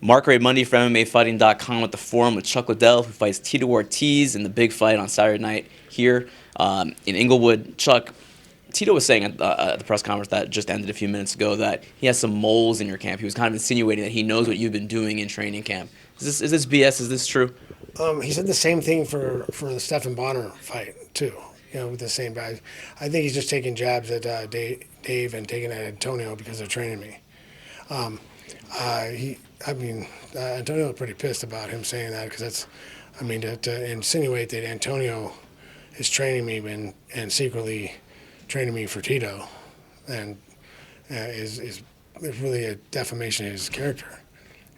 Mark Monday from MMAfighting.com with the forum with Chuck Liddell, who fights Tito Ortiz in the big fight on Saturday night here in Inglewood. Chuck, Tito was saying at the press conference that just ended a few minutes ago that he has some moles in your camp. He was kind of insinuating that he knows what you've been doing in training camp. Is this BS? Is this true? He said the same thing for the Stephan Bonner fight too. With the same guys. I think he's just taking jabs at Dave and taking at Antonio because they're training me. Antonio was pretty pissed about him saying that because to insinuate that Antonio is training me and secretly training me for Tito, and is really a defamation of his character.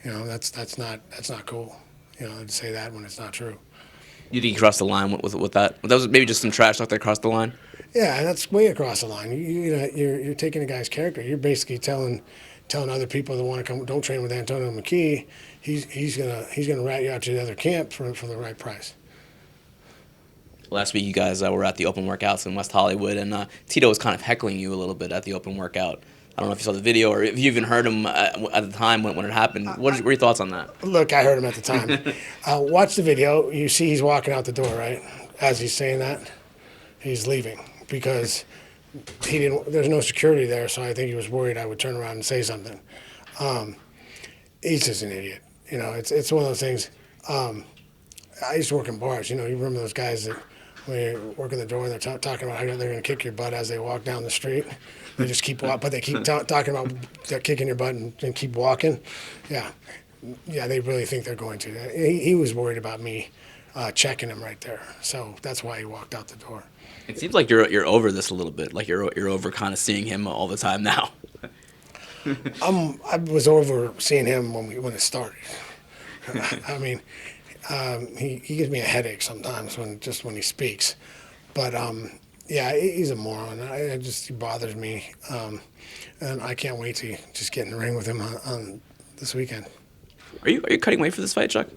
That's not cool. To say that when it's not true. You think he crossed the line with that? That was maybe just some trash talk that crossed the line? Yeah, that's way across the line. You're taking a guy's character. You're basically telling other people that want to come, don't train with Antonio McKee. He's gonna rat you out to the other camp for the right price. Last week, you guys were at the open workouts in West Hollywood, and Tito was kind of heckling you a little bit at the open workout. I don't know if you saw the video or if you even heard him at the time when it happened. What were your thoughts on that? Look, I heard him at the time. Watch the video. You see he's walking out the door, right? As he's saying that, he's leaving because there's no security there, so I think he was worried I would turn around and say something. He's just an idiot. It's one of those things. I used to work in bars. You remember those guys that when you're working the door and they're talking about how they're going to kick your butt as they walk down the street. They just keep walking, but they keep talking about kicking your butt and keep walking. Yeah, they really think they're going to. He was worried about me checking him right there, so that's why he walked out the door. It seems like you're over this a little bit, like you're over kind of seeing him all the time now. I was over seeing him when it started. He gives me a headache sometimes when he speaks, but yeah, he's a moron. He bothers me, and I can't wait to just get in the ring with him on this weekend. Are you cutting weight for this fight, Chuck?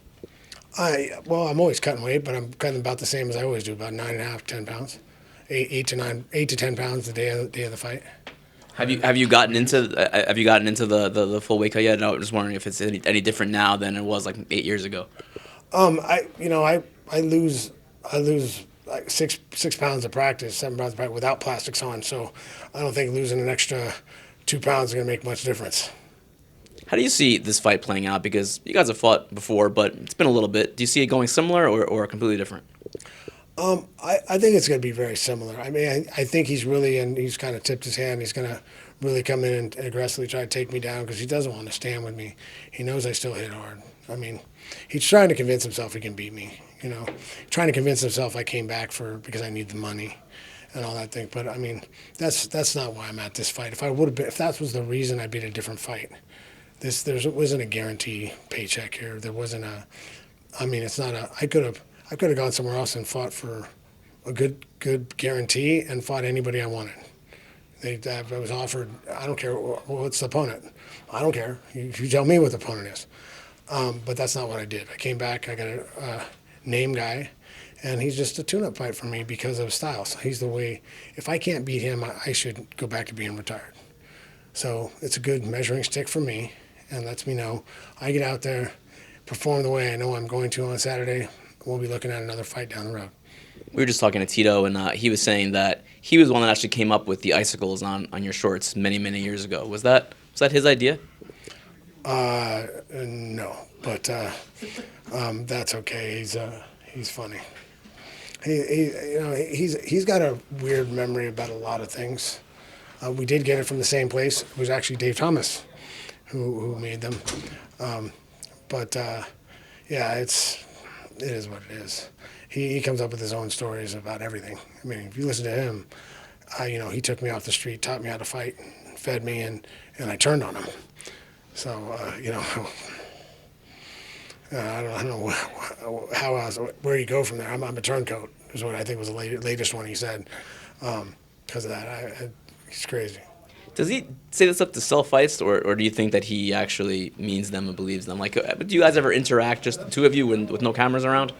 I'm always cutting weight, but I'm cutting about the same as I always do, about 9.5, 10 pounds, 8 to 10 pounds the day of the fight. Have you gotten into the full weight cut yet? No, I'm just wondering if it's any different now than it was like 8 years ago. I lose like 6 pounds of practice, 7 pounds of practice without plastics on. So I don't think losing an extra 2 pounds is going to make much difference. How do you see this fight playing out? Because you guys have fought before, but it's been a little bit. Do you see it going similar or completely different? I think it's going to be very similar. I think he's kind of tipped his hand. He's going to really come in and aggressively try to take me down because he doesn't want to stand with me. He knows I still hit hard. He's trying to convince himself he can beat me. Trying to convince himself I came back because I need the money and all that thing. But that's not why I'm at this fight. If that was the reason, I'd be at a different fight. There wasn't a guarantee paycheck here. There wasn't it's not a. I could have gone somewhere else and fought for a good guarantee and fought anybody I wanted. I was offered. I don't care what's the opponent. I don't care. You tell me what the opponent is. But that's not what I did. I came back. I got a name guy, and he's just a tune-up fight for me because of style. So he's the way. If I can't beat him, I should go back to being retired. So it's a good measuring stick for me, and lets me know I get out there, perform the way I know I'm going to on Saturday. We'll be looking at another fight down the road. We were just talking to Tito, and he was saying that he was the one that actually came up with the icicles on your shorts many years ago. Was that his idea? No, but that's okay. He's funny. He's got a weird memory about a lot of things. We did get it from the same place. It was actually Dave Thomas who made them. Yeah, it is what it is. He comes up with his own stories about everything. If you listen to him, he took me off the street, taught me how to fight, fed me, and I turned on him. So, I don't know how else, where you go from there. I'm a turncoat is what I think was the latest one he said. Because of that, he's crazy. Does he say this up to sell fights, or do you think that he actually means them and believes them? Like, do you guys ever interact, just the two of you, with no cameras around?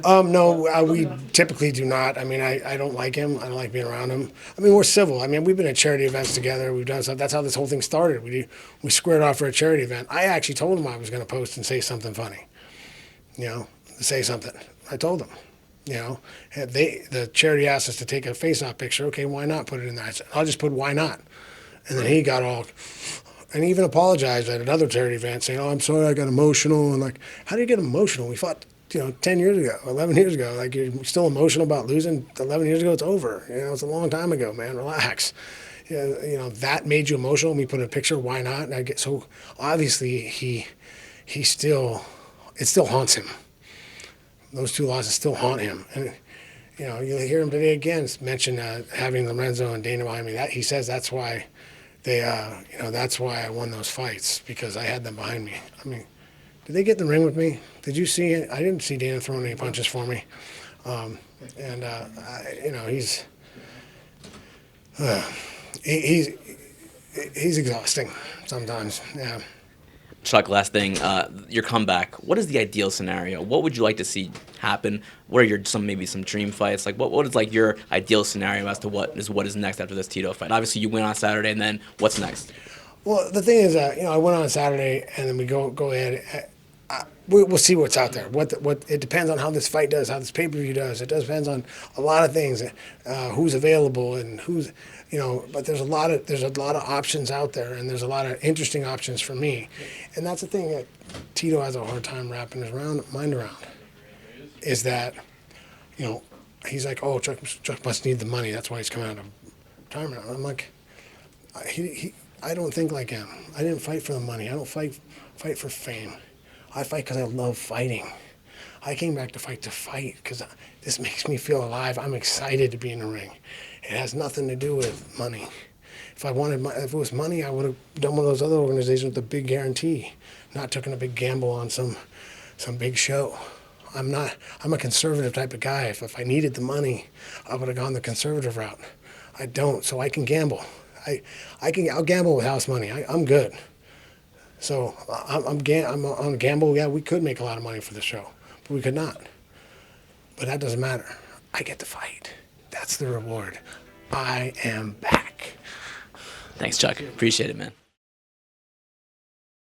No, we typically do not. I mean, I don't like him. I don't like being around him. I mean, we're civil. I mean, we've been at charity events together. We've done stuff. That's how this whole thing started. We squared off for a charity event. I actually told him I was going to post and say something funny. Say something. I told him. The charity asked us to take a face-off picture. Okay, why not put it in there? I said, I'll just put why not. And then he got all, and he even apologized at another charity event saying, oh, I'm sorry I got emotional. And like, how do you get emotional? We fought, 10 years ago, 11 years ago. Like, you're still emotional about losing 11 years ago? It's over. It's a long time ago, man. Relax. That made you emotional. We put in a picture. Why not? And I get so obviously it still haunts him. Those two losses still haunt him. And, you hear him today again mention having Lorenzo and Dana behind me. That he says that's why that's why I won those fights, because I had them behind me. I mean, did they get in the ring with me? Did you see it? I didn't see Dana throwing any punches for me. He's exhausting sometimes. Yeah. Chuck, last thing, your comeback. What is the ideal scenario? What would you like to see happen? What are maybe some dream fights? Like, what is like your ideal scenario as to what is next after this Tito fight? Obviously, you win on Saturday, and then what's next? Well, the thing is, I went on Saturday, and then we go ahead. We'll see what's out there. What it depends on how this fight does, how this pay-per-view does. It depends on a lot of things, who's available and who's, But there's a lot of options out there, and there's a lot of interesting options for me, and that's the thing that Tito has a hard time wrapping his mind around, is that, he's like, oh, Chuck must need the money. That's why he's coming out of retirement. I'm like, I don't think like him. I didn't fight for the money. I don't fight for fame. I fight because I love fighting. I came back to fight because this makes me feel alive. I'm excited to be in the ring. It has nothing to do with money. If it was money, I would have done one of those other organizations with a big guarantee, not taken a big gamble on some big show. I'm a conservative type of guy. If I needed the money, I would have gone the conservative route. I don't, so I can gamble. I'll gamble with house money. I'm good. So I'm on a gamble. Yeah, we could make a lot of money for the show, but we could not. But that doesn't matter. I get to fight. That's the reward. I am back. Thanks, Chuck. Appreciate it, man.